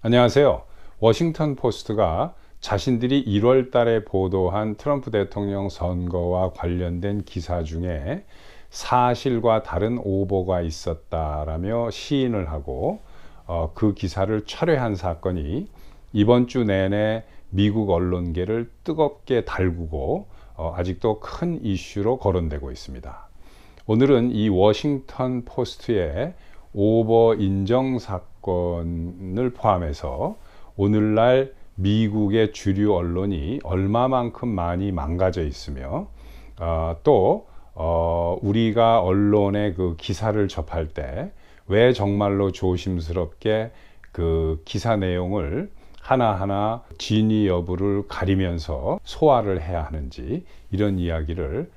안녕하세요. 워싱턴 포스트가 자신들이 1월 달에 보도한 트럼프 대통령 선거와 관련된 기사 중에 사실과 다른 오보가 있었다라며 시인을 하고 그 기사를 철회한 사건이 이번 주 내내 미국 언론계를 뜨겁게 달구고 아직도 큰 이슈로 거론되고 있습니다. 오늘은 이 워싱턴 포스트의 오버 인정 사건을 포함해서 오늘날 미국의 주류 언론이 얼마만큼 많이 망가져 있으며 또 우리가 언론의 그 기사를 접할 때 왜 정말로 조심스럽게 그 기사 내용을 하나하나 진위 여부를 가리면서 소화를 해야 하는지 이런 이야기를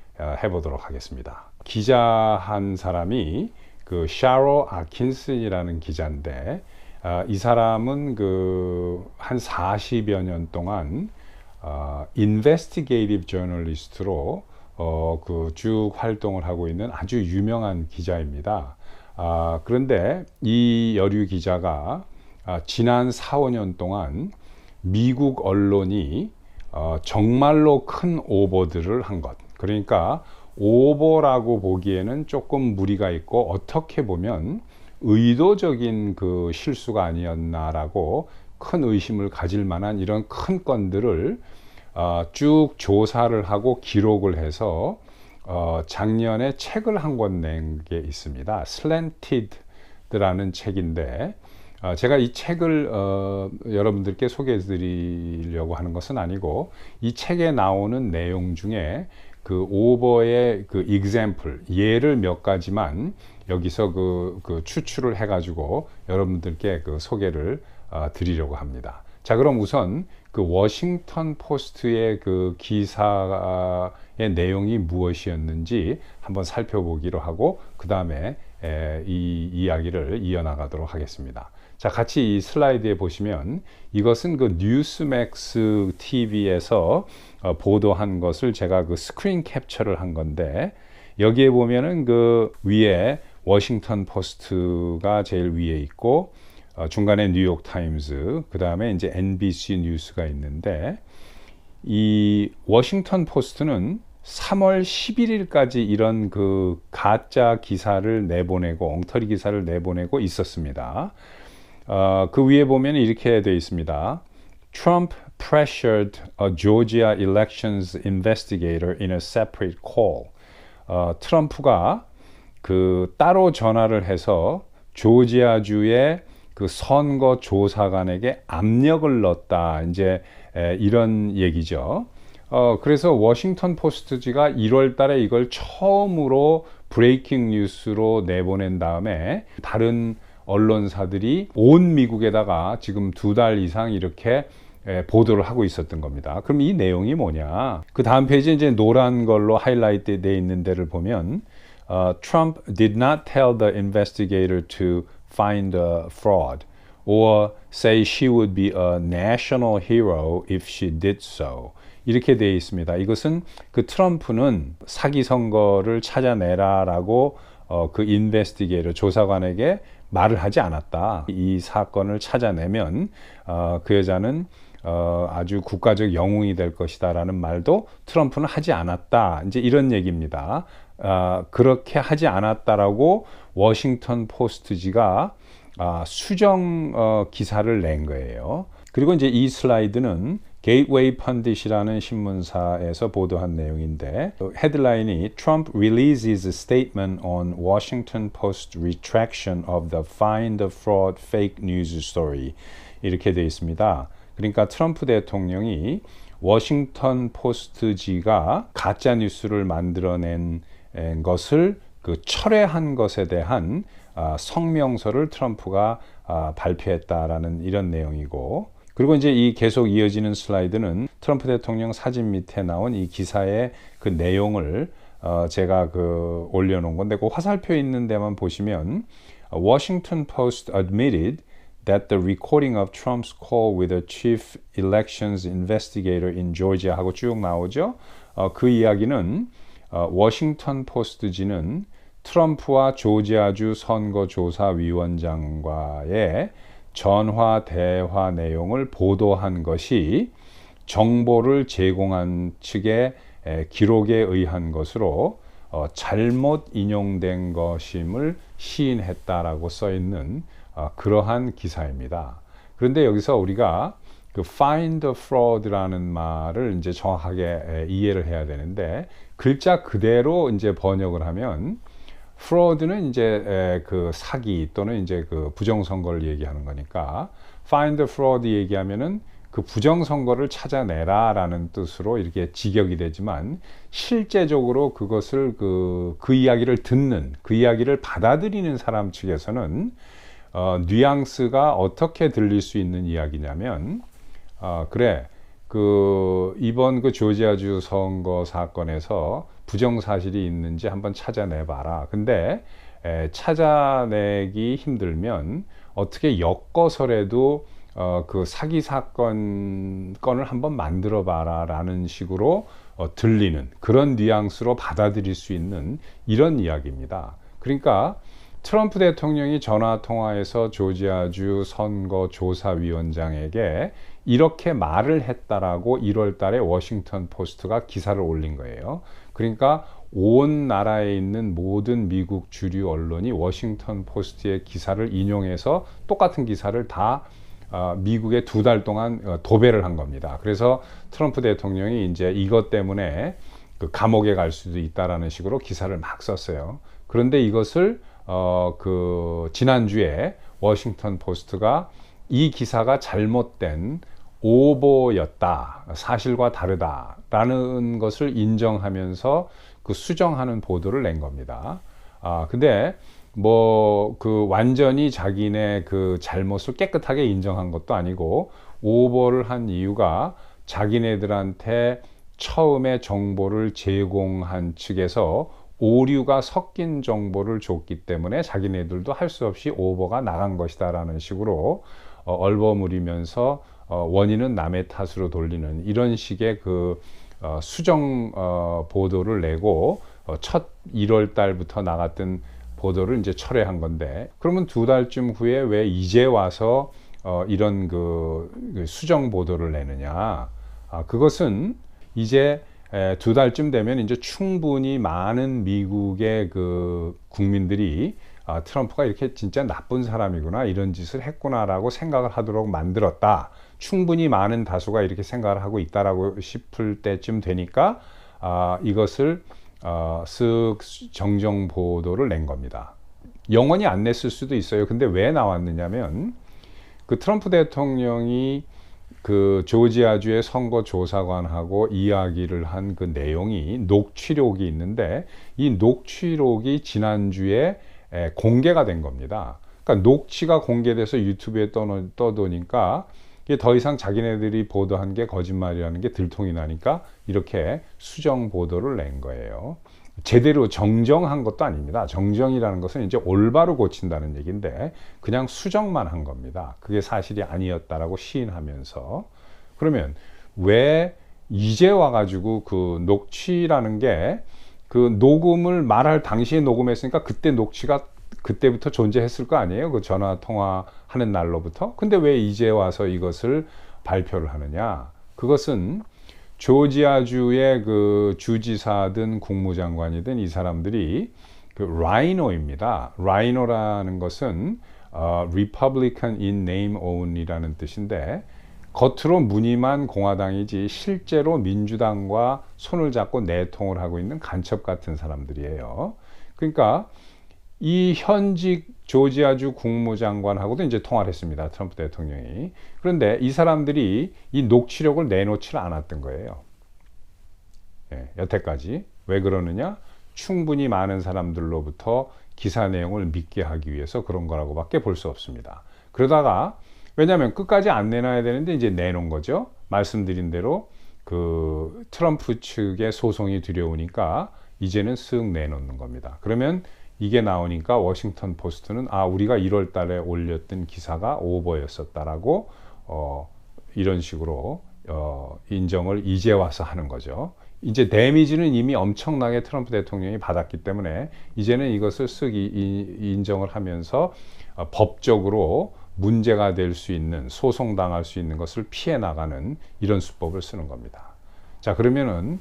해보도록 하겠습니다. 기자 한 사람이 그 샤로 아킨슨이라는 기자인데 이 사람은 그 한 40여 년 동안 인베스티게이티브 저널리스트로 그 쭉 활동을 하고 있는 아주 유명한 기자입니다. 그런데 이 여류 기자가 지난 4, 5년 동안 미국 언론이 정말로 큰 오보들을 한 것, 그러니까 오보라고 보기에는 조금 무리가 있고 어떻게 보면 의도적인 그 실수가 아니었나라고 큰 의심을 가질 만한 이런 큰 건들을 쭉 조사를 하고 기록을 해서 작년에 책을 한 권 낸 게 있습니다. 슬랜티드라는 책인데 제가 이 책을 여러분들께 소개해 드리려고 하는 것은 아니고 이 책에 나오는 내용 중에 그 오버의 그 example, 예를 몇 가지만 여기서 그 추출을 해 가지고 여러분들께 그 소개를 드리려고 합니다. 자, 그럼 우선 그 워싱턴 포스트의 그 기사의 내용이 무엇이었는지 한번 살펴보기로 하고 그 다음에 이 이야기를 이어나가도록 하겠습니다. 자, 같이 이 슬라이드에 보시면 이것은 그 뉴스맥스 TV에서 보도한 것을 제가 그 스크린 캡처를 한 건데 여기에 보면은 그 위에 워싱턴 포스트가 제일 위에 있고 중간에 뉴욕 타임즈, 그 다음에 이제 NBC 뉴스가 있는데 이 워싱턴 포스트는 3월 11일까지 이런 그 가짜 기사를 내보내고 엉터리 기사를 내보내고 있었습니다. 그 위에 보면 이렇게 되어 있습니다. Trump pressured a Georgia elections investigator in a separate call. 트럼프가 그 따로 전화를 해서 조지아주의 그 선거 조사관에게 압력을 넣었다. 이제 이런 얘기죠. 그래서 워싱턴 포스트지가 1월 달에 이걸 처음으로 브레이킹 뉴스로 내보낸 다음에 다른 언론사들이 온 미국에다가 지금 2달 이상 이렇게 보도를 하고 있었던 겁니다. 그럼 이 내용이 뭐냐? 그 다음 페이지에 이제 노란 걸로 하이라이트 되어 있는 데를 보면 Trump did not tell the investigator to find a fraud or say she would be a national hero if she did so. 이렇게 되어 있습니다. 이것은 그 트럼프는 사기 선거를 찾아내라라고 그 인베스티게이터 조사관에게 말을 하지 않았다. 이 사건을 찾아내면 그 여자는 아주 국가적 영웅이 될 것이다라는 말도 트럼프는 하지 않았다. 이제 이런 얘기입니다. 그렇게 하지 않았다라고 워싱턴 포스트지가 수정 기사를 낸 거예요. 그리고 이제 이 슬라이드는 게이트웨이 펀딧이라는 신문사에서 보도한 내용인데 헤드라인이 Trump releases a statement on Washington Post retraction of the find the fraud fake news story 이렇게 되어 있습니다. 그러니까 트럼프 대통령이 워싱턴 포스트지가 가짜 뉴스를 만들어낸 것을 그 철회한 것에 대한 성명서를 트럼프가 발표했다라는 이런 내용이고 그리고 이제 이 계속 이어지는 슬라이드는 트럼프 대통령 사진 밑에 나온 이 기사의 그 내용을 제가 그 올려놓은 건데 그 화살표 있는 데만 보시면 Washington Post admitted that the recording of Trump's call with a chief elections investigator in Georgia 하고 쭉 나오죠. 그 이야기는 워싱턴 포스트지는 트럼프와 조지아주 선거조사위원장과의 전화 대화 내용을 보도한 것이 정보를 제공한 측의 기록에 의한 것으로 잘못 인용된 것임을 시인했다라고 써 있는 그러한 기사입니다. 그런데 여기서 우리가 그 find the fraud라는 말을 이제 정확하게 이해를 해야 되는데, 글자 그대로 이제 번역을 하면 fraud는 이제 그 사기 또는 이제 그 부정선거를 얘기하는 거니까, find the fraud 얘기하면은 그 부정선거를 찾아내라 라는 뜻으로 이렇게 직역이 되지만, 실제적으로 그것을 그 이야기를 듣는, 그 이야기를 받아들이는 사람 측에서는 뉘앙스가 어떻게 들릴 수 있는 이야기냐면, 그래, 이번 그 조지아주 선거 사건에서 부정사실이 있는지 한번 찾아내봐라. 근데 찾아내기 힘들면 어떻게 엮어서라도 그 사기 건을 한번 만들어 봐라 라는 식으로 들리는 그런 뉘앙스로 받아들일 수 있는 이런 이야기입니다. 그러니까 트럼프 대통령이 전화 통화에서 조지아주 선거조사위원장에게 이렇게 말을 했다라고 1월 달에 워싱턴 포스트가 기사를 올린 거예요. 그러니까 온 나라에 있는 모든 미국 주류 언론이 워싱턴 포스트의 기사를 인용해서 똑같은 기사를 다 미국에 2달 동안 도배를 한 겁니다. 그래서 트럼프 대통령이 이제 이것 때문에 그 감옥에 갈 수도 있다라는 식으로 기사를 막 썼어요. 그런데 이것을 지난주에 워싱턴 포스트가 이 기사가 잘못된 오보였다, 사실과 다르다라는 것을 인정하면서 그 수정하는 보도를 낸 겁니다. 근데 완전히 자기네 그 잘못을 깨끗하게 인정한 것도 아니고, 오보를 한 이유가 자기네들한테 처음에 정보를 제공한 측에서 오류가 섞인 정보를 줬기 때문에 자기네들도 할 수 없이 오보가 나간 것이다 라는 식으로 얼버무리면서 원인은 남의 탓으로 돌리는 이런 식의 그 수정 보도를 내고 첫 1월 달부터 나갔던 보도를 이제 철회한 건데, 그러면 2달쯤 후에 왜 이제 와서 이런 그 수정 보도를 내느냐? 그것은 이제 2달쯤 되면 이제 충분히 많은 미국의 그 국민들이 트럼프가 이렇게 진짜 나쁜 사람이구나, 이런 짓을 했구나라고 생각을 하도록 만들었다. 충분히 많은 다수가 이렇게 생각을 하고 있다라고 싶을 때쯤 되니까 이것을 쓱 정정 보도를 낸 겁니다. 영원히 안 냈을 수도 있어요. 근데 왜 나왔느냐면, 그 트럼프 대통령이 그 조지아주의 선거조사관하고 이야기를 한 그 내용이 녹취록이 있는데, 이 녹취록이 지난주에 공개가 된 겁니다. 그러니까 녹취가 공개돼서 유튜브에 떠도니까 이게 더 이상 자기네들이 보도한 게 거짓말이라는 게 들통이 나니까 이렇게 수정 보도를 낸 거예요. 제대로 정정한 것도 아닙니다. 정정이라는 것은 이제 올바로 고친다는 얘기인데, 그냥 수정만 한 겁니다. 그게 사실이 아니었다라고 시인하면서. 그러면 왜 이제 와가지고 그 녹취라는 게, 그 녹음을 말할 당시에 녹음했으니까 그때 녹취가 그때부터 존재했을 거 아니에요? 그 전화 통화하는 날로부터. 근데 왜 이제 와서 이것을 발표를 하느냐? 그것은 조지아주의 그 주지사든 국무장관이든 이 사람들이 그 라이노입니다. 라이노라는 것은 Republican in name only라는 뜻인데, 겉으로 무늬만 공화당이지 실제로 민주당과 손을 잡고 내통을 하고 있는 간첩 같은 사람들이에요. 그러니까 이 현직 조지아주 국무장관하고도 이제 통화를 했습니다, 트럼프 대통령이. 그런데 이 사람들이 이 녹취록을 내놓지를 않았던 거예요. 여태까지. 왜 그러느냐? 충분히 많은 사람들로부터 기사 내용을 믿게 하기 위해서 그런 거라고 밖에 볼 수 없습니다. 그러다가, 왜냐하면 끝까지 안 내놔야 되는데 이제 내놓은 거죠. 말씀드린 대로 그 트럼프 측의 소송이 두려우니까 이제는 쓱 내놓는 겁니다. 그러면 이게 나오니까 워싱턴 포스트는 우리가 1월 달에 올렸던 기사가 오버였었다라고 이런 식으로 인정을 이제 와서 하는 거죠. 이제 데미지는 이미 엄청나게 트럼프 대통령이 받았기 때문에 이제는 이것을 쓱 인정을 하면서 법적으로 문제가 될 수 있는, 소송당할 수 있는 것을 피해 나가는 이런 수법을 쓰는 겁니다. 자, 그러면은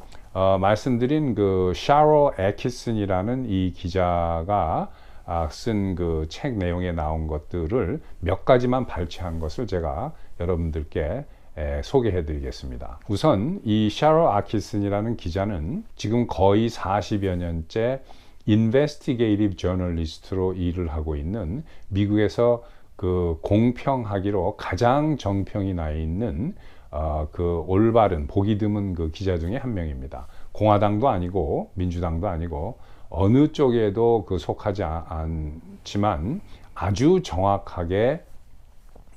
말씀드린 그 샤로 애키슨이라는 이 기자가 쓴 그 책 내용에 나온 것들을 몇 가지만 발췌한 것을 제가 여러분들께 소개해 드리겠습니다. 우선 이 샤로 애키슨이라는 기자는 지금 거의 40여 년째 인베스티게이티브 저널리스트로 일을 하고 있는, 미국에서 그 공평하기로 가장 정평이 나 있는 그 올바른, 보기 드문 그 기자 중에 한 명입니다. 공화당도 아니고 민주당도 아니고 어느 쪽에도 그 속하지 않지만 아주 정확하게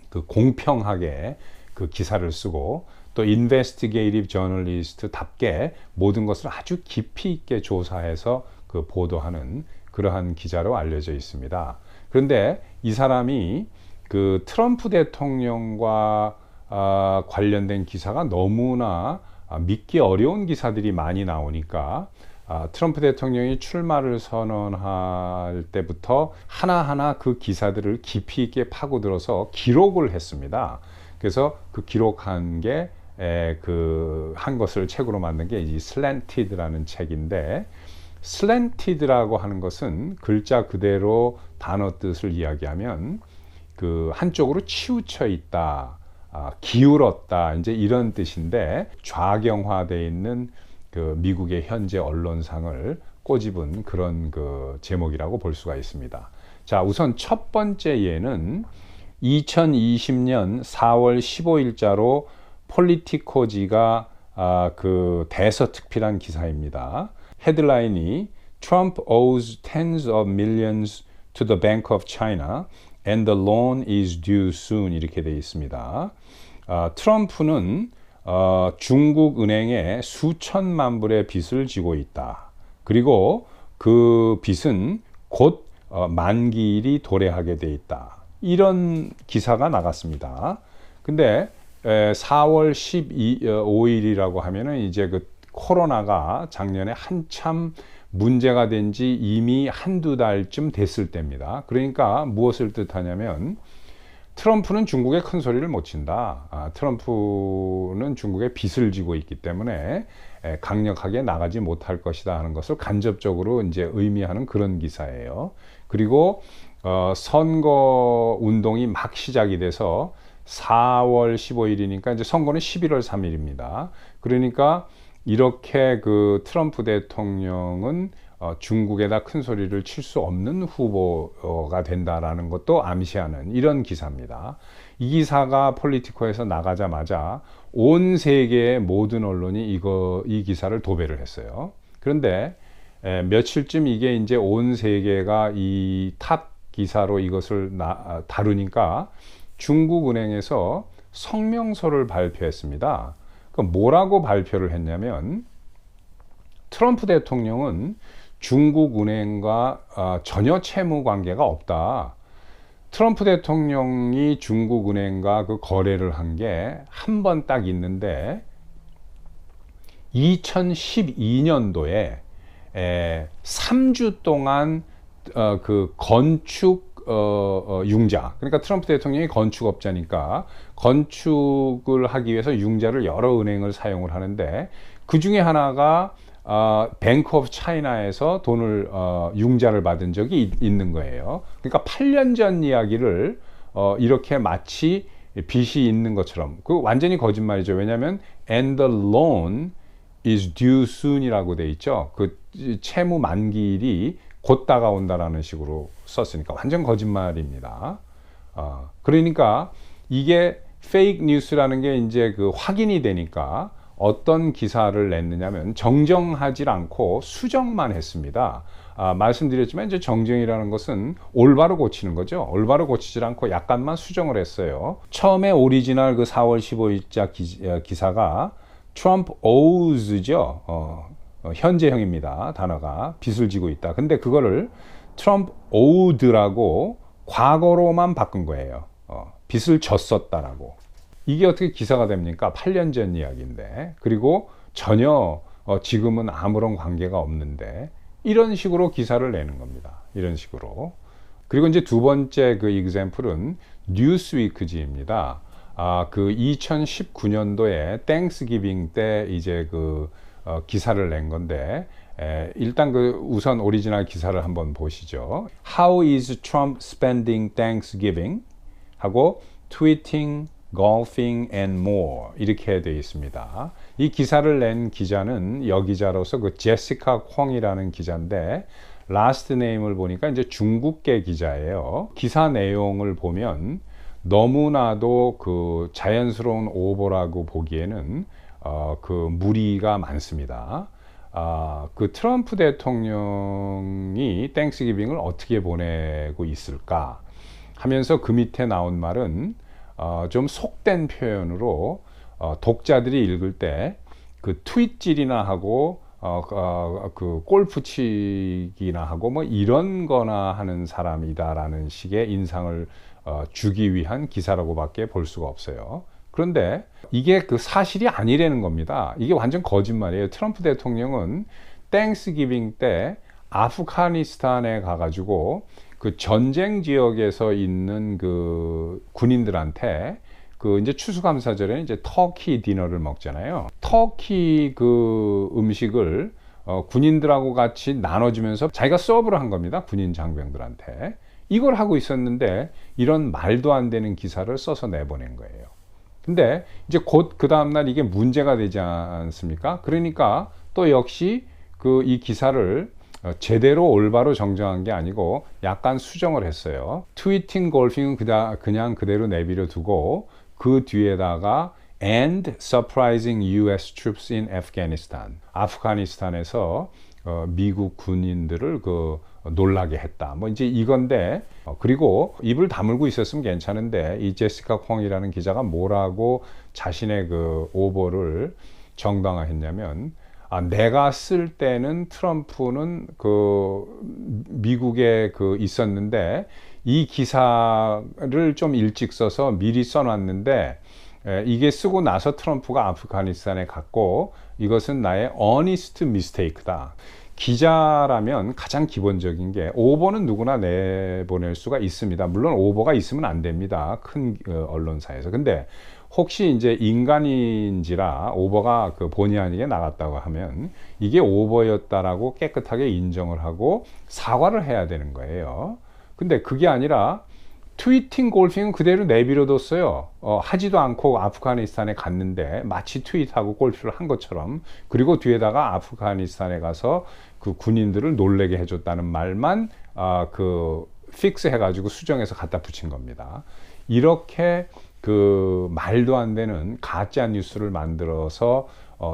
그 공평하게 그 기사를 쓰고, 또 인베스티게이티브 저널리스트답게 모든 것을 아주 깊이 있게 조사해서 그 보도하는 그러한 기자로 알려져 있습니다. 그런데 이 사람이 그 트럼프 대통령과 관련된 기사가 너무나 믿기 어려운 기사들이 많이 나오니까 트럼프 대통령이 출마를 선언할 때부터 하나하나 그 기사들을 깊이 있게 파고들어서 기록을 했습니다. 그래서 그 기록한 게 한 것을 책으로 만든 게 이 슬랜티드라는 책인데, 슬랜티드라고 하는 것은 글자 그대로 단어 뜻을 이야기하면 그 한쪽으로 치우쳐 있다, 기울었다, 이제 이런 뜻인데, 좌경화되어 있는 그 미국의 현재 언론상을 꼬집은 그런 그 제목이라고 볼 수가 있습니다. 자, 우선 첫 번째 예는 2020년 4월 15일자로 폴리티코지가 그 대서특필한 기사입니다. 헤드라인이 Trump owes tens of millions to the Bank of China and the loan is due soon, 이렇게 되어 있습니다. 트럼프는 중국 은행에 수천만 불의 빚을 지고 있다. 그리고 그 빚은 곧 만기일이 도래하게 돼 있다. 이런 기사가 나갔습니다. 근데 4월 15일이라고 하면은 이제 그 코로나가 작년에 한참 문제가 된 지 이미 한두 달쯤 됐을 때입니다. 그러니까 무엇을 뜻하냐면, 트럼프는 중국에 큰 소리를 못 친다. 트럼프는 중국에 빚을 지고 있기 때문에 강력하게 나가지 못할 것이다 하는 것을 간접적으로 이제 의미하는 그런 기사예요. 그리고 선거 운동이 막 시작이 돼서 4월 15일이니까 이제 선거는 11월 3일입니다. 그러니까 이렇게 그 트럼프 대통령은 중국에다 큰 소리를 칠 수 없는 후보가 된다라는 것도 암시하는 이런 기사입니다. 이 기사가 폴리티코에서 나가자마자 온 세계의 모든 언론이 이 기사를 도배를 했어요. 그런데 며칠쯤 이게 이제 온 세계가 이 탑 기사로 이것을 다루니까 중국 은행에서 성명서를 발표했습니다. 뭐라고 발표를 했냐면, 트럼프 대통령은 중국 은행과 전혀 채무 관계가 없다. 트럼프 대통령이 중국 은행과 그 거래를 한 게 한 번 딱 있는데, 2012년도에 3주 동안 그 건축 융자, 그러니까 트럼프 대통령이 건축업자니까 건축을 하기 위해서 융자를 여러 은행을 사용을 하는데, 그 중에 하나가 뱅크 오브 차이나에서 돈을 융자를 받은 적이 있는 거예요. 그러니까 8년 전 이야기를 이렇게 마치 빚이 있는 것처럼, 그 완전히 거짓말이죠. 왜냐하면 and the loan is due soon이라고 돼 있죠. 그 채무 만기일이 곧 다가온다라는 식으로 썼으니까 완전 거짓말입니다. 그러니까 이게 페이크 뉴스라는 게 이제 그 확인이 되니까 어떤 기사를 냈느냐면, 정정하지 않고 수정만 했습니다. 말씀드렸지만 이제 정정이라는 것은 올바로 고치는 거죠. 올바로 고치지 않고 약간만 수정을 했어요. 처음에 오리지널 그 4월 15일자 기사가 Trump owes죠. 현재형입니다. 단어가 빚을 지고 있다. 근데 그거를 Trump owed라고 과거로만 바꾼 거예요. 빚을 졌었다라고. 이게 어떻게 기사가 됩니까? 8년 전 이야기인데. 그리고 전혀 지금은 아무런 관계가 없는데, 이런 식으로 기사를 내는 겁니다. 이런 식으로. 그리고 이제 두 번째 그 example은 뉴스위크지입니다. 그 2019년도에 땡스기빙 때 이제 기사를 낸 건데, 일단 우선 오리지널 기사를 한번 보시죠. How is Trump spending Thanksgiving? 하고 tweeting, golfing and more 이렇게 되어 있습니다. 이 기사를 낸 기자는 여기자로서 제시카 콩이라는 기자인데, 라스트 네임을 보니까 이제 중국계 기자예요. 기사 내용을 보면 너무나도 자연스러운 오보라고 보기에는 무리가 많습니다. 트럼프 대통령이 땡스기빙을 어떻게 보내고 있을까 하면서 그 밑에 나온 말은 좀 속된 표현으로 독자들이 읽을 때 트윗질이나 하고 골프 치기나 하고 뭐 이런 거나 하는 사람이다라는 식의 인상을 주기 위한 기사라고밖에 볼 수가 없어요. 그런데 이게 사실이 아니라는 겁니다. 이게 완전 거짓말이에요. 트럼프 대통령은 땡스기빙 때 아프가니스탄에 가가지고 전쟁 지역에서 있는 군인들한테 이제 추수감사절에 이제 터키 디너를 먹잖아요. 터키 음식을 군인들하고 같이 나눠주면서 자기가 서브를 한 겁니다. 군인 장병들한테. 이걸 하고 있었는데 이런 말도 안 되는 기사를 써서 내보낸 거예요. 근데 이제 곧 그 다음날 이게 문제가 되지 않습니까? 그러니까 또 역시 이 기사를 제대로 올바로 정정한 게 아니고 약간 수정을 했어요. 트위팅 골핑은 그냥 그대로 내버려 두고 그 뒤에다가 and surprising US troops in Afghanistan. 아프가니스탄에서 미국 군인들을 놀라게 했다. 뭐 이제 이건데, 그리고 입을 다물고 있었으면 괜찮은데 이 제시카 콩이라는 기자가 뭐라고 자신의 오보를 정당화했냐면, 내가 쓸 때는 트럼프는 미국에 있었는데 이 기사를 좀 일찍 써서 미리 써놨는데 이게 쓰고 나서 트럼프가 아프가니스탄에 갔고 이것은 나의 honest mistake다. 기자라면 가장 기본적인 게 오보는 누구나 내보낼 수가 있습니다. 물론 오보가 있으면 안 됩니다. 큰 언론사에서. 근데 혹시 이제 인간인지라 오보가 본의 아니게 나갔다고 하면 이게 오보였다라고 깨끗하게 인정을 하고 사과를 해야 되는 거예요. 근데 그게 아니라 트위팅 골핑은 그대로 내버려뒀어요. 하지도 않고 아프가니스탄에 갔는데 마치 트윗하고 골프를 한 것처럼, 그리고 뒤에다가 아프가니스탄에 가서 군인들을 놀래게 해줬다는 말만 픽스 해가지고 수정해서 갖다 붙인 겁니다. 이렇게 말도 안 되는 가짜 뉴스를 만들어서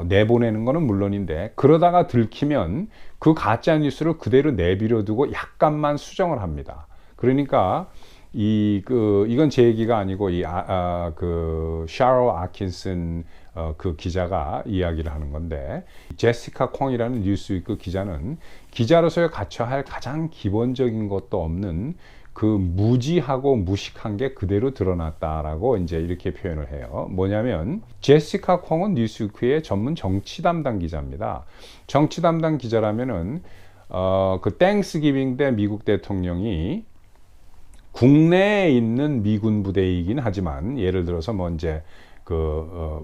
내보내는 거는 물론인데, 그러다가 들키면 그 가짜 뉴스를 그대로 내버려두고 약간만 수정을 합니다. 그러니까 이건 제 얘기가 아니고 샤로 아킨슨 기자가 이야기를 하는 건데, 제시카 콩이라는 뉴스위크 기자는 기자로서의 갖춰야 할 가장 기본적인 것도 없는 무지하고 무식한 게 그대로 드러났다라고 이제 이렇게 표현을 해요. 뭐냐면 제시카 콩은 뉴스위크의 전문 정치 담당 기자입니다. 정치 담당 기자라면은 땡스기빙 때 미국 대통령이 국내에 있는 미군 부대이긴 하지만, 예를 들어서 뭐 이제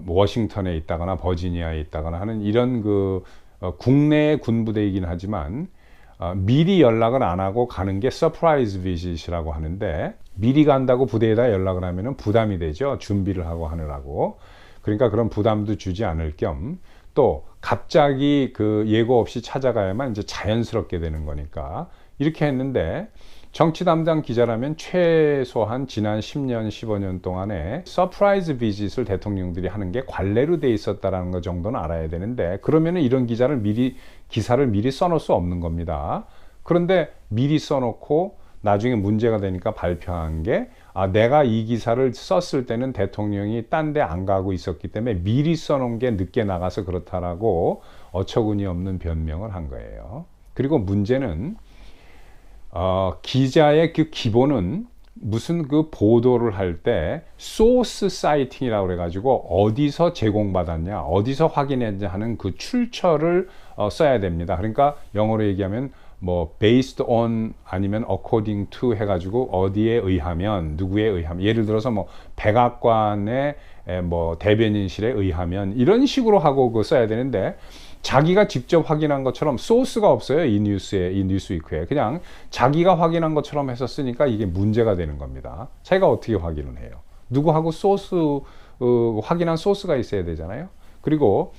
워싱턴에 있다거나 버지니아에 있다거나 하는 이런 국내의 군 부대이긴 하지만 미리 연락을 안 하고 가는 게 서프라이즈 비짓이라고 하는데, 미리 간다고 부대에다 연락을 하면은 부담이 되죠. 준비를 하고 하느라고. 그러니까 그런 부담도 주지 않을 겸 또 갑자기 예고 없이 찾아가야만 이제 자연스럽게 되는 거니까 이렇게 했는데, 정치 담당 기자라면 최소한 지난 10년, 15년 동안에 서프라이즈 비짓을 대통령들이 하는 게 관례로 돼 있었다는 것 정도는 알아야 되는데, 그러면은 이런 기사를 미리 써놓을 수 없는 겁니다. 그런데 미리 써놓고 나중에 문제가 되니까 발표한 게, 내가 이 기사를 썼을 때는 대통령이 딴 데 안 가고 있었기 때문에 미리 써놓은 게 늦게 나가서 그렇다라고 어처구니 없는 변명을 한 거예요. 그리고 문제는 기자의 기본은 무슨 보도를 할 때 소스 사이팅이라고 그래가지고 어디서 제공받았냐, 어디서 확인했냐 하는 출처를 써야 됩니다. 그러니까 영어로 얘기하면 뭐 based on 아니면 according to 해가지고 어디에 의하면 누구에 의하면 예를 들어서 뭐 백악관의 뭐 대변인실에 의하면 이런 식으로 하고 그 써야 되는데 자기가 직접 확인한 것처럼 소스가 없어요. 이 뉴스에 이 뉴스위크에 그냥 자기가 확인한 것처럼 해서 쓰니까 이게 문제가 되는 겁니다. 자기가 어떻게 확인을 해요? 누구하고 소스 확인한 소스가 있어야 되잖아요. 그리고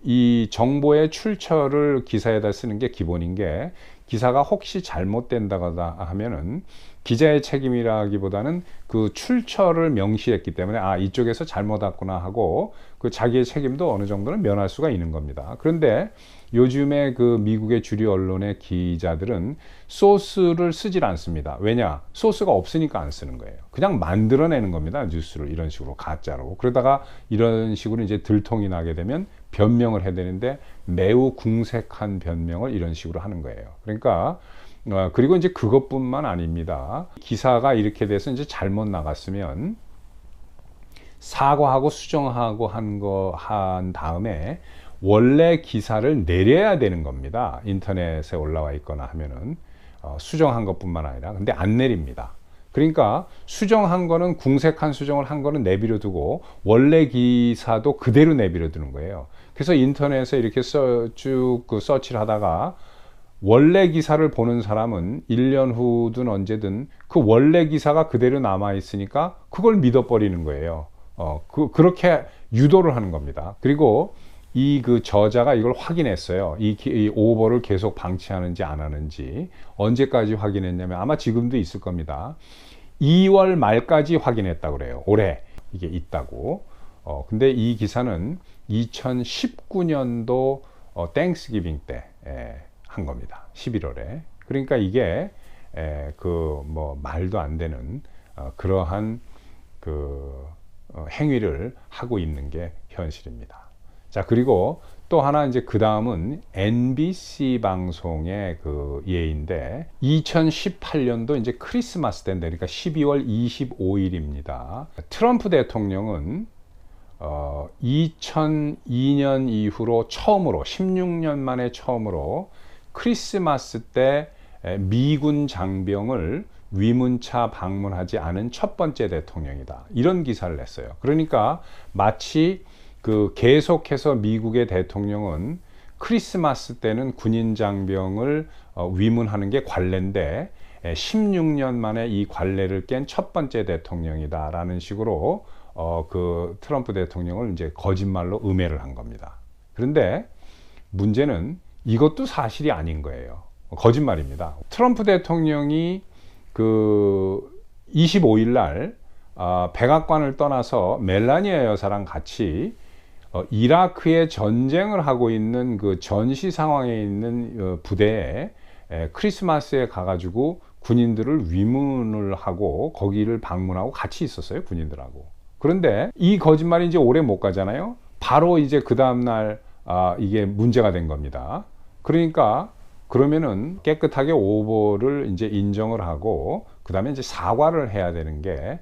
이 정보의 출처를 기사에다 쓰는 게 기본인 게 기사가 혹시 잘못된다거나 하면은 기자의 책임이라기보다는 그 출처를 명시했기 때문에 아 이쪽에서 잘못 왔구나 하고 그 자기의 책임도 어느 정도는 면할 수가 있는 겁니다. 그런데 요즘에 그 미국의 주류 언론의 기자들은 소스를 쓰질 않습니다. 왜냐? 소스가 없으니까 안 쓰는 거예요. 그냥 만들어내는 겁니다. 뉴스를 이런 식으로 가짜로. 그러다가 이런 식으로 이제 들통이 나게 되면 변명을 해야 되는데 매우 궁색한 변명을 이런 식으로 하는 거예요. 그러니까 그리고 이제 그것뿐만 아닙니다. 기사가 이렇게 돼서 이제 잘못 나갔으면 사과하고 수정하고 한 다음에 원래 기사를 내려야 되는 겁니다. 인터넷에 올라와 있거나 하면은 수정한 것뿐만 아니라 근데 안 내립니다. 그러니까 수정한 거는 궁색한 수정을 한 거는 내버려 두고 원래 기사도 그대로 내버려 두는 거예요. 그래서 인터넷에 이렇게 쭉 그 서치를 하다가 원래 기사를 보는 사람은 1년 후든 언제든 그 원래 기사가 그대로 남아 있으니까 그걸 믿어버리는 거예요. 그렇게 유도를 하는 겁니다. 그리고 그 저자가 이걸 확인했어요. 이 오버를 계속 방치하는지 안 하는지 언제까지 확인했냐면 아마 지금도 있을 겁니다. 2월 말까지 확인했다고 그래요. 올해 이게 있다고. 근데 이 기사는 2019년도 땡스기빙 때 한 겁니다. 11월에. 그러니까 이게 뭐 말도 안 되는 그러한 행위를 하고 있는 게 현실입니다. 자, 그리고 또 하나 이제 그 다음은 NBC 방송의 그 예인데 2018년도 이제 크리스마스 때인데 그러니까 12월 25일입니다. 트럼프 대통령은 2002년 이후로 처음으로 16년 만에 처음으로 크리스마스 때 미군 장병을 위문차 방문하지 않은 첫 번째 대통령이다. 이런 기사를 냈어요. 그러니까 마치 계속해서 미국의 대통령은 크리스마스 때는 군인 장병을 위문하는 게 관례인데 16년 만에 이 관례를 깬 첫 번째 대통령이다라는 식으로 그 트럼프 대통령을 이제 거짓말로 음해를 한 겁니다. 그런데 문제는 이것도 사실이 아닌 거예요. 거짓말입니다. 트럼프 대통령이 25일 날 백악관을 떠나서 멜라니아 여사랑 같이 이라크에 전쟁을 하고 있는 그 전시 상황에 있는 부대에 크리스마스에 가가지고 군인들을 위문을 하고 거기를 방문하고 같이 있었어요. 군인들하고. 그런데 이 거짓말이 이제 오래 못 가잖아요. 바로 이제 그 다음날 이게 문제가 된 겁니다. 그러니까 그러면은 깨끗하게 오보를 이제 인정을 하고 그 다음에 이제 사과를 해야 되는 게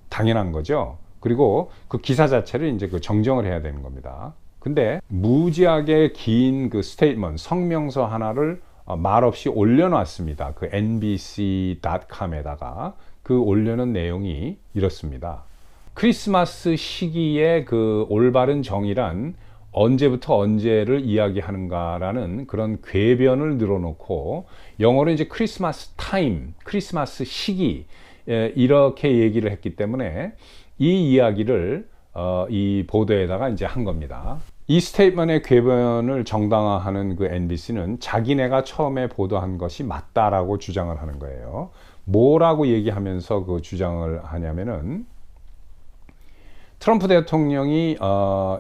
당연한 거죠. 그리고 그 기사 자체를 이제 정정을 해야 되는 겁니다. 근데 무지하게 긴 그 스테이트먼트 성명서 하나를 말없이 올려놨습니다. 그 NBC.com에다가 그 올려놓은 내용이 이렇습니다. 크리스마스 시기에 그 올바른 정의란 언제부터 언제를 이야기하는가라는 그런 궤변을 늘어놓고 영어로 이제 크리스마스 타임, 크리스마스 시기 이렇게 얘기를 했기 때문에 이 이야기를 이 보도에다가 이제 한 겁니다. 이 스테이트먼트의 궤변을 정당화하는 그 NBC는 자기네가 처음에 보도한 것이 맞다라고 주장을 하는 거예요. 뭐라고 얘기하면서 그 주장을 하냐면은 트럼프 대통령이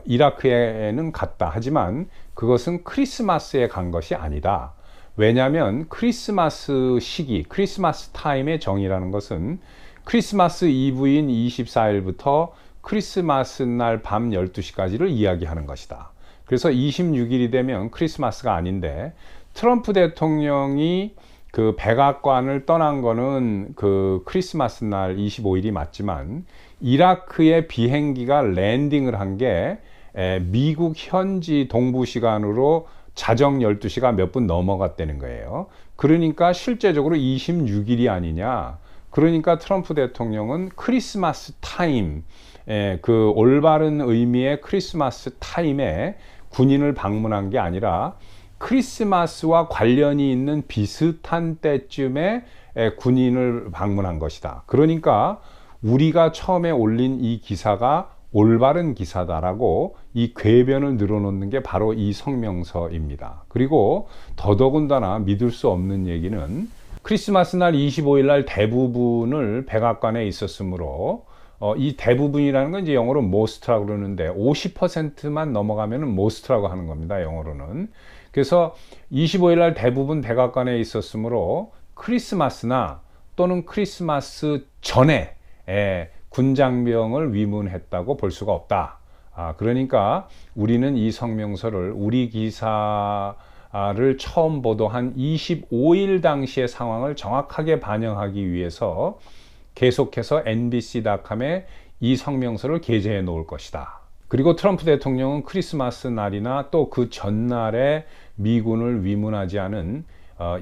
이라크에는 갔다. 하지만 그것은 크리스마스에 간 것이 아니다. 왜냐하면 크리스마스 시기, 크리스마스 타임의 정의라는 것은 크리스마스 이브인 24일부터 크리스마스 날 밤 12시까지를 이야기하는 것이다. 그래서 26일이 되면 크리스마스가 아닌데 트럼프 대통령이 그 백악관을 떠난 거는 그 크리스마스 날 25일이 맞지만 이라크의 비행기가 랜딩을 한 게 미국 현지 동부 시간으로 자정 12시가 몇 분 넘어갔다는 거예요. 그러니까 실제적으로 26일이 아니냐. 그러니까 트럼프 대통령은 크리스마스 타임, 그 올바른 의미의 크리스마스 타임에 군인을 방문한 게 아니라 크리스마스와 관련이 있는 비슷한 때쯤에 군인을 방문한 것이다. 그러니까 우리가 처음에 올린 이 기사가 올바른 기사다라고 이 궤변을 늘어놓는 게 바로 이 성명서입니다. 그리고 더더군다나 믿을 수 없는 얘기는 크리스마스 날 25일 날 대부분을 백악관에 있었으므로 이 대부분이라는 건 이제 영어로 most라고 그러는데 50%만 넘어가면은 most라고 하는 겁니다. 영어로는. 그래서 25일 날 대부분 백악관에 있었으므로 크리스마스나 또는 크리스마스 전에 군장병을 위문했다고 볼 수가 없다. 그러니까 우리는 이 성명서를 우리 기사를 처음 보도한 25일 당시의 상황을 정확하게 반영하기 위해서 계속해서 NBC.com에 이 성명서를 게재해 놓을 것이다. 그리고 트럼프 대통령은 크리스마스 날이나 또 그 전날에 미군을 위문하지 않은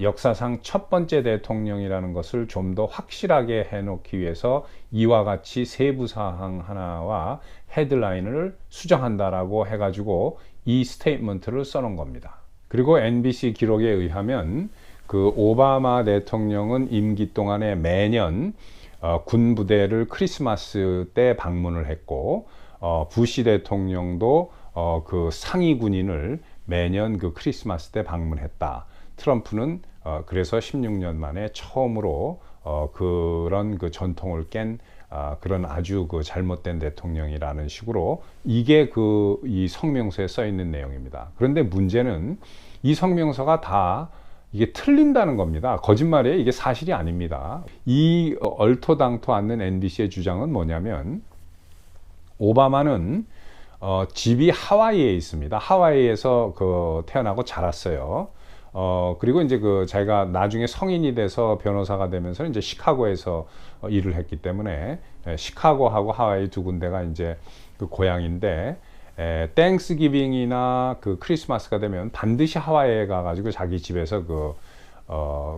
역사상 첫 번째 대통령이라는 것을 좀 더 확실하게 해놓기 위해서 이와 같이 세부사항 하나와 헤드라인을 수정한다라고 해가지고 이 스테이트먼트를 써놓은 겁니다. 그리고 NBC 기록에 의하면 그 오바마 대통령은 임기 동안에 매년 군부대를 크리스마스 때 방문을 했고 부시 대통령도 그 상위 군인을 매년 그 크리스마스 때 방문했다. 트럼프는 그래서 16년 만에 처음으로 그런 그 전통을 깬 그런 아주 그 잘못된 대통령이라는 식으로 이게 그 이 성명서에 써 있는 내용입니다. 그런데 문제는 이 성명서가 다 이게 틀린다는 겁니다. 거짓말이에요. 이게 사실이 아닙니다. 이 얼토당토 않는 NBC의 주장은 뭐냐면 오바마는 집이 하와이에 있습니다. 하와이에서 그 태어나고 자랐어요. 그리고 이제 그 자기가 나중에 성인이 돼서 변호사가 되면서 이제 시카고에서 일을 했기 때문에 시카고하고 하와이 두 군데가 이제 그 고향인데 땡스기빙이나 그 크리스마스가 되면 반드시 하와이에 가가지고 자기 집에서 그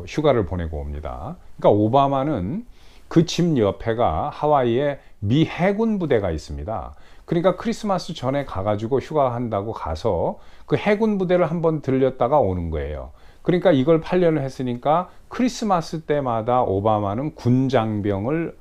휴가를 보내고 옵니다. 그러니까 오바마는 그 집 옆에가 하와이에 미 해군 부대가 있습니다. 그러니까 크리스마스 전에 가가지고 휴가한다고 가서 그 해군 부대를 한번 들렸다가 오는 거예요. 그러니까 이걸 8년을 했으니까 크리스마스 때마다 오바마는 군장병을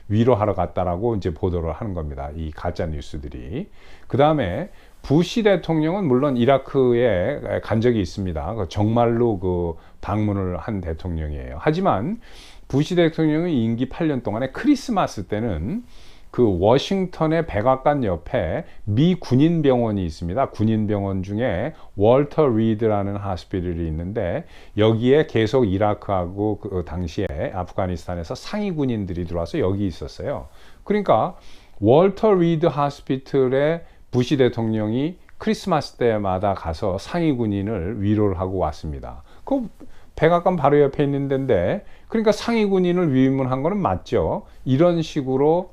위로하러 갔다라고 이제 보도를 하는 겁니다. 이 가짜 뉴스들이. 그 다음에 부시 대통령은 물론 이라크에 간 적이 있습니다. 정말로 그 방문을 한 대통령이에요. 하지만 부시 대통령의 임기 8년 동안에 크리스마스 때는 그 워싱턴의 백악관 옆에 미 군인병원이 있습니다. 군인병원 중에 월터 리드라는 하스피털이 있는데 여기에 계속 이라크하고 그 당시에 아프가니스탄에서 상위 군인들이 들어와서 여기 있었어요. 그러니까 월터 리드 하스피털에 부시 대통령이 크리스마스 때마다 가서 상위 군인을 위로를 하고 왔습니다. 그 백악관 바로 옆에 있는 데인데 그러니까 상위 군인을 위문한 거는 맞죠. 이런 식으로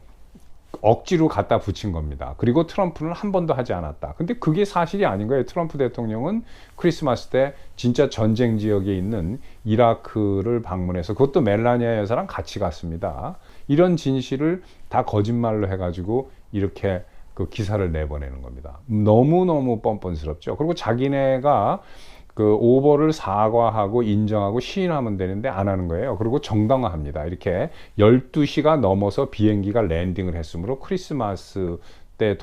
억지로 갖다 붙인 겁니다. 그리고 트럼프는 한 번도 하지 않았다. 근데 그게 사실이 아닌 거예요. 트럼프 대통령은 크리스마스 때 진짜 전쟁 지역에 있는 이라크를 방문해서 그것도 멜라니아 여사랑 같이 갔습니다. 이런 진실을 다 거짓말로 해가지고 이렇게 그 기사를 내보내는 겁니다. 너무너무 뻔뻔스럽죠. 그리고 자기네가 그 오보를 사과하고 인정하고 시인하면 되는데 안 하는 거예요. 그리고 정당화합니다. 이렇게 12시가 넘어서 비행기가 랜딩을 했으므로 크리스마스 때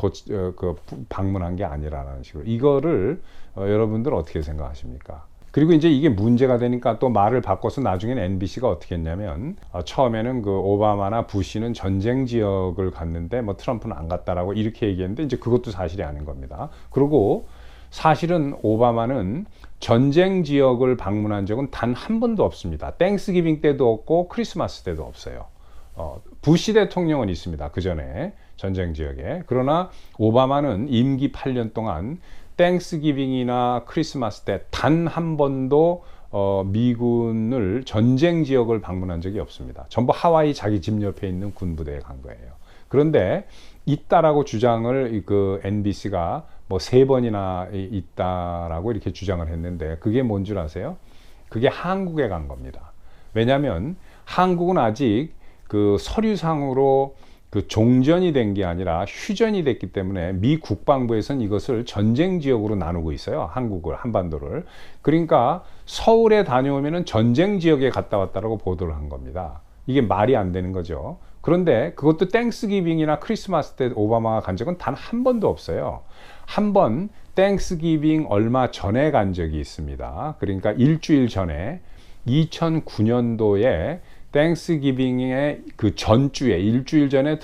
방문한 게 아니라는 식으로. 이거를 여러분들 어떻게 생각하십니까? 그리고 이제 이게 문제가 되니까 또 말을 바꿔서 나중에는 NBC가 어떻게 했냐면 처음에는 그 오바마나 부시는 전쟁 지역을 갔는데 뭐 트럼프는 안 갔다라고 이렇게 얘기했는데 이제 그것도 사실이 아닌 겁니다. 그리고 사실은 오바마는 전쟁 지역을 방문한 적은 단 한 번도 없습니다. 땡스기빙 때도 없고 크리스마스 때도 없어요. 부시 대통령은 있습니다. 그 전에 전쟁 지역에. 그러나 오바마는 임기 8년 동안 땡스기빙이나 크리스마스 때 단 한 번도 미군을 전쟁 지역을 방문한 적이 없습니다. 전부 하와이 자기 집 옆에 있는 군부대에 간 거예요. 그런데 있다라고 주장을 그 NBC가 뭐 3번이나 있다라고 이렇게 주장을 했는데, 그게 뭔 줄 아세요? 그게 한국에 간 겁니다. 왜냐하면 한국은 아직 그 서류상으로 그 종전이 된 게 아니라 휴전이 됐기 때문에 미 국방부에서는 이것을 전쟁 지역으로 나누고 있어요. 한국을, 한반도를. 그러니까 서울에 다녀오면은 전쟁 지역에 갔다 왔다라고 보도를 한 겁니다. 이게 말이 안 되는 거죠. 그런데 그것도 땡스기빙이나 크리스마스 때 오바마가 간 적은 단 한 번도 없어요. 한 번 땡스기빙 얼마 전에 간 적이 있습니다. 그러니까 일주일 전에 2009년도에 땡스기빙의 그 전주에 일주일 전에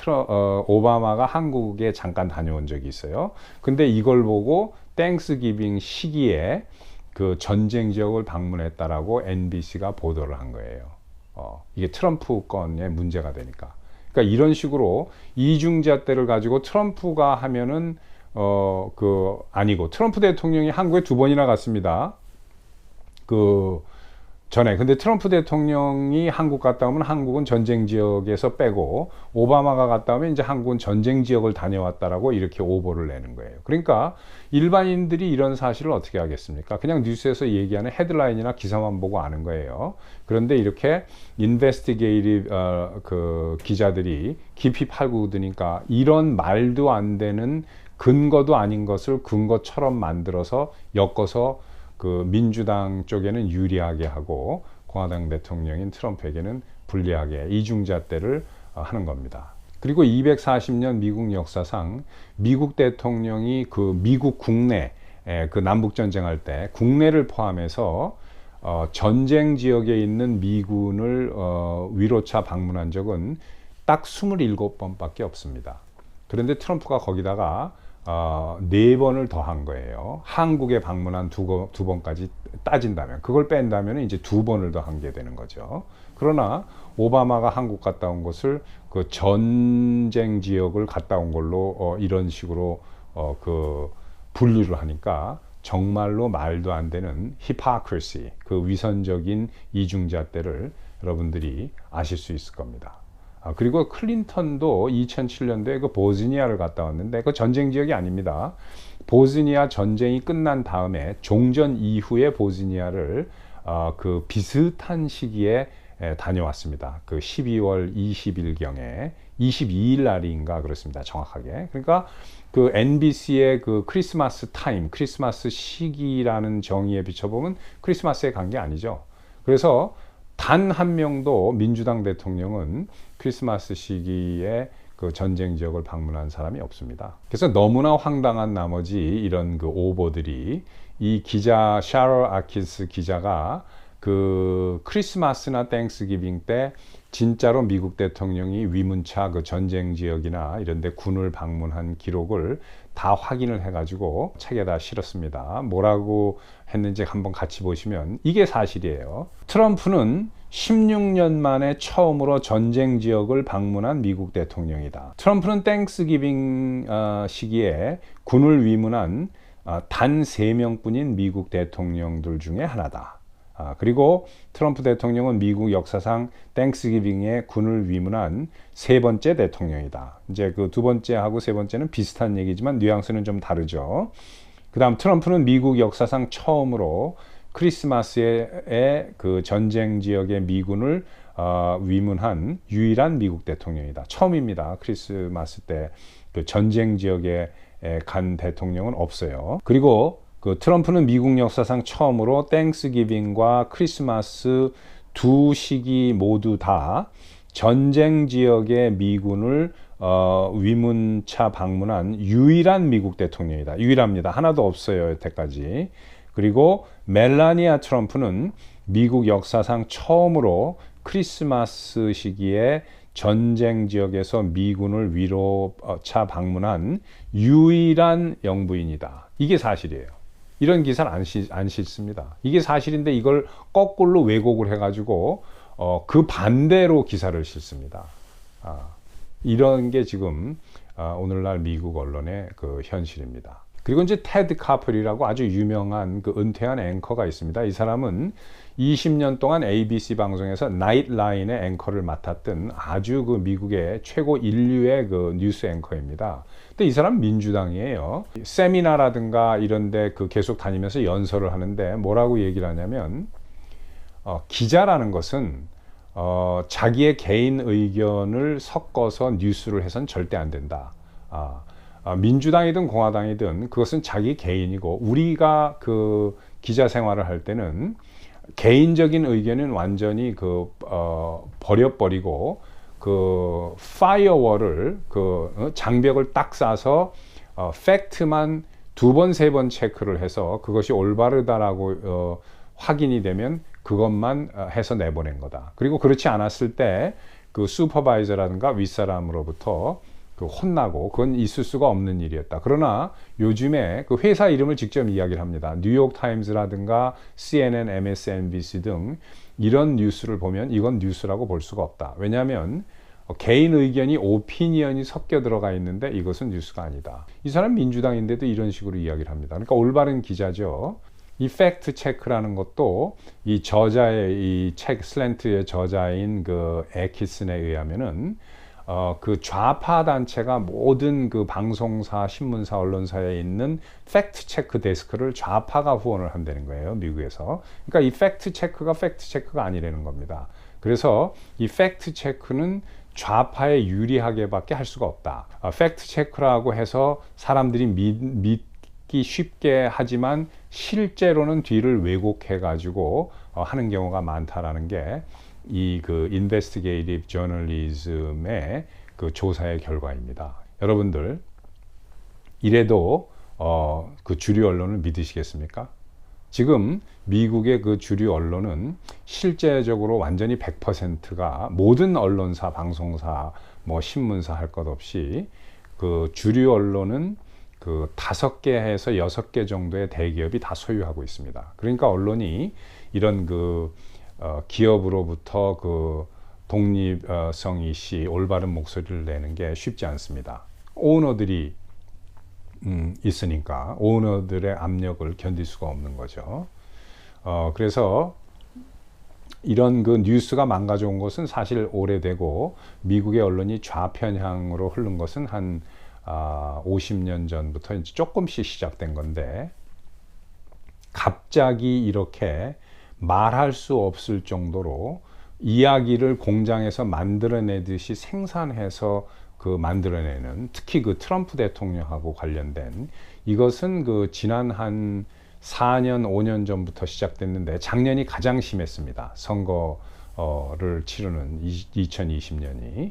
오바마가 한국에 잠깐 다녀온 적이 있어요. 근데 이걸 보고 땡스기빙 시기에 그 전쟁 지역을 방문했다라고 NBC가 보도를 한 거예요. 이게 트럼프 건의 문제가 되니까. 그러니까 이런 식으로 이중잣대를 가지고 트럼프가 하면은 아니고, 트럼프 대통령이 한국에 2번이나 갔습니다. 그 전에. 근데 트럼프 대통령이 한국 갔다 오면 한국은 전쟁 지역에서 빼고, 오바마가 갔다 오면 이제 한국은 전쟁 지역을 다녀왔다라고 이렇게 오보를 내는 거예요. 그러니까 일반인들이 이런 사실을 어떻게 하겠습니까? 그냥 뉴스에서 얘기하는 헤드라인이나 기사만 보고 아는 거예요. 그런데 이렇게 인베스티게이티브 그 기자들이 깊이 팔고 드니까 이런 말도 안 되는, 근거도 아닌 것을 근거처럼 만들어서 엮어서 그 민주당 쪽에는 유리하게 하고 공화당 대통령인 트럼프에게는 불리하게 이중잣대를 하는 겁니다. 그리고 240년 미국 역사상 미국 대통령이 그 미국 국내, 그 남북전쟁 할 때 국내를 포함해서 전쟁 지역에 있는 미군을 위로차 방문한 적은 딱 27번밖에 없습니다. 그런데 트럼프가 거기다가 4번을 더한 거예요. 한국에 방문한 두 번까지 따진다면, 그걸 뺀다면 이제 2번을 더 한 게 되는 거죠. 그러나 오바마가 한국 갔다 온 것을 그 전쟁 지역을 갔다 온 걸로 이런 식으로 그 분류를 하니까 정말로 말도 안 되는 hypocrisy, 그 위선적인 이중잣대를 여러분들이 아실 수 있을 겁니다. 그리고 클린턴도 2007년도에 그 보스니아를 갔다 왔는데, 그 전쟁 지역이 아닙니다. 보스니아 전쟁이 끝난 다음에 종전 이후에 보스니아를 그 비슷한 시기에 다녀왔습니다. 그 12월 20일경에 22일 날인가 그렇습니다. 정확하게. 그러니까 그 NBC의 그 크리스마스 타임, 크리스마스 시기라는 정의에 비춰보면 크리스마스에 간 게 아니죠. 그래서 단 한 명도 민주당 대통령은 크리스마스 시기에 그 전쟁 지역을 방문한 사람이 없습니다. 그래서 너무나 황당한 나머지 이런 그 오보들이, 이 기자 샤럴 아키스 기자가 그 크리스마스나 땡스기빙 때 진짜로 미국 대통령이 위문차 그 전쟁 지역이나 이런 데 군을 방문한 기록을 다 확인을 해가지고 책에다 실었습니다. 뭐라고 했는지 한번 같이 보시면 이게 사실이에요. 트럼프는 16년 만에 처음으로 전쟁 지역을 방문한 미국 대통령이다. 트럼프는 땡스기빙 시기에 군을 위문한 단 3명뿐인 미국 대통령들 중에 하나다. 그리고 트럼프 대통령은 미국 역사상 땡스기빙에 군을 위문한 3번째 대통령이다. 이제 그 2번째하고 3번째는 비슷한 얘기지만 뉘앙스는 좀 다르죠. 그 다음 트럼프는 미국 역사상 처음으로 크리스마스에 그 전쟁 지역의 미군을 위문한 유일한 미국 대통령이다. 처음입니다. 크리스마스 때 그 전쟁 지역에 간 대통령은 없어요. 그리고 그 트럼프는 미국 역사상 처음으로 땡스기빙과 크리스마스 두 시기 모두 다 전쟁 지역의 미군을 위문차 방문한 유일한 미국 대통령이다. 유일합니다. 하나도 없어요, 여태까지. 그리고 멜라니아 트럼프는 미국 역사상 처음으로 크리스마스 시기에 전쟁 지역에서 미군을 위로차 방문한 유일한 영부인이다. 이게 사실이에요. 이런 기사를 안 싣습니다. 이게 사실인데 이걸 거꾸로 왜곡을 해가지고 그 반대로 기사를 싣습니다. 이런 게 지금 오늘날 미국 언론의 그 현실입니다. 그리고 이제 테드 카플이라고 아주 유명한 그 은퇴한 앵커가 있습니다. 이 사람은 20년 동안 ABC 방송에서 나이트라인의 앵커를 맡았던 아주 그 미국의 최고 인류의 그 뉴스 앵커입니다. 근데 이 사람 민주당이에요. 세미나라든가 이런데 그 계속 다니면서 연설을 하는데 뭐라고 얘기를 하냐면 기자라는 것은 자기의 개인 의견을 섞어서 뉴스를 해선 절대 안 된다. 민주당이든 공화당이든 그것은 자기 개인이고, 우리가 그 기자 생활을 할 때는 개인적인 의견은 완전히 버려버리고 그 파이어월을 장벽을 딱 쏴서 팩트만 2번, 3번 체크를 해서 그것이 올바르다라고 확인이 되면 그것만 해서 내보낸 거다. 그리고 그렇지 않았을 때 그 슈퍼바이저라든가 윗사람으로부터 혼나고, 그건 있을 수가 없는 일이었다. 그러나 요즘에 그 회사 이름을 직접 이야기를 합니다. 뉴욕 타임즈라든가 CNN, MSNBC 등 이런 뉴스를 보면 이건 뉴스라고 볼 수가 없다. 왜냐하면 개인 의견이 오피니언이 섞여 들어가 있는데 이것은 뉴스가 아니다. 이 사람 민주당인데도 이런 식으로 이야기를 합니다. 그러니까 올바른 기자죠. 이 팩트 체크라는 것도 이 저자의 이 책 슬랜트의 저자인 그 애키슨에 의하면은 그 좌파 단체가 모든 그 방송사, 신문사, 언론사에 있는 팩트 체크 데스크를 좌파가 후원을 한다는 거예요, 미국에서. 그러니까 이 팩트 체크가 아니라는 겁니다. 그래서 이 팩트 체크는 좌파에 유리하게밖에 할 수가 없다. 팩트 체크라고 해서 사람들이 믿기 쉽게 하지만 실제로는 뒤를 왜곡해 가지고 하는 경우가 많다라는 게 이 그 인베스티게이티브 저널리즘의 그 조사의 결과입니다. 여러분들 이래도 그 주류 언론을 믿으시겠습니까? 지금 미국의 그 주류 언론은 실제적으로 완전히 100%가 모든 언론사, 방송사, 뭐 신문사 할 것 없이 그 주류 언론은 그 5개에서 6개 정도의 대기업이 다 소유하고 있습니다. 그러니까 언론이 이런 그 기업으로부터 그 독립성 있이 올바른 목소리를 내는 게 쉽지 않습니다. 오너들이 있으니까 오너들의 압력을 견딜 수가 없는 거죠. 그래서 이런 그 뉴스가 망가져온 것은 사실 오래되고, 미국의 언론이 좌편향으로 흐른 것은 한 50년 전부터 이제 조금씩 시작된 건데, 갑자기 이렇게 말할 수 없을 정도로 이야기를 공장에서 만들어내듯이 생산해서 그 만들어내는, 특히 그 트럼프 대통령하고 관련된 이것은 그 지난 한 4년, 5년 전부터 시작됐는데 작년이 가장 심했습니다. 선거를 치르는 2020년이.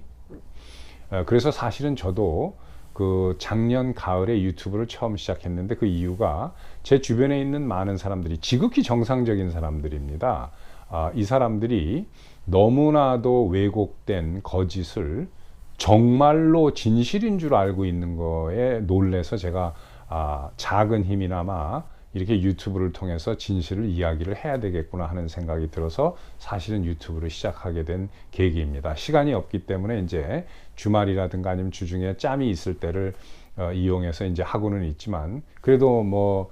그래서 사실은 저도 그 작년 가을에 유튜브를 처음 시작했는데 그 이유가 제 주변에 있는 많은 사람들이 지극히 정상적인 사람들입니다. 이 사람들이 너무나도 왜곡된 거짓을 정말로 진실인 줄 알고 있는 거에 놀래서 제가 작은 힘이나마 이렇게 유튜브를 통해서 진실을 이야기를 해야 되겠구나 하는 생각이 들어서 사실은 유튜브를 시작하게 된 계기입니다. 시간이 없기 때문에 이제 주말이라든가 아니면 주중에 짬이 있을 때를 이용해서 이제 하고는 있지만, 그래도 뭐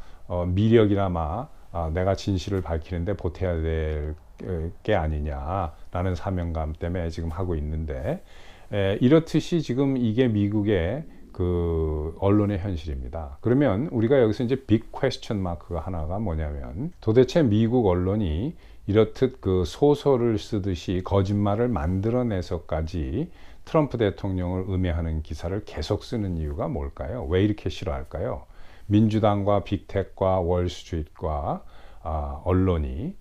미력이나마 내가 진실을 밝히는데 보태야 될 게 아니냐라는 사명감 때문에 지금 하고 있는데, 이렇듯이 지금 이게 미국의 그 언론의 현실입니다. 그러면 우리가 여기서 이제 빅 퀘스천 마크가 하나가 뭐냐면, 도대체 미국 언론이 이렇듯 그 소설을 쓰듯이 거짓말을 만들어내서까지 트럼프 대통령을 음해하는 기사를 계속 쓰는 이유가 뭘까요? 왜 이렇게 싫어할까요? 민주당과 빅텍과 월스트리트과 언론이,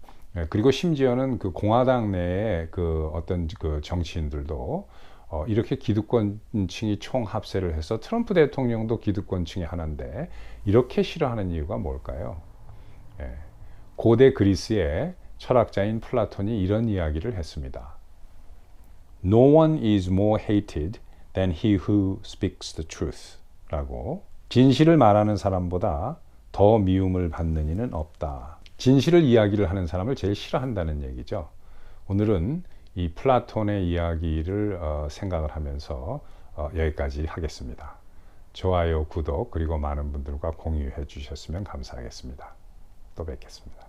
그리고 심지어는 그 공화당 내에 그 어떤 그 정치인들도 이렇게 기득권층이 총합세를 해서 트럼프 대통령도 기득권층의 하나인데 이렇게 싫어하는 이유가 뭘까요? 고대 그리스의 철학자인 플라톤이 이런 이야기를 했습니다. No one is more hated than he who speaks the truth 라고, 진실을 말하는 사람보다 더 미움을 받는 이는 없다. 진실을 이야기를 하는 사람을 제일 싫어한다는 얘기죠. 오늘은 이 플라톤의 이야기를 생각을 하면서 여기까지 하겠습니다. 좋아요, 구독, 그리고 많은 분들과 공유해 주셨으면 감사하겠습니다. 또 뵙겠습니다.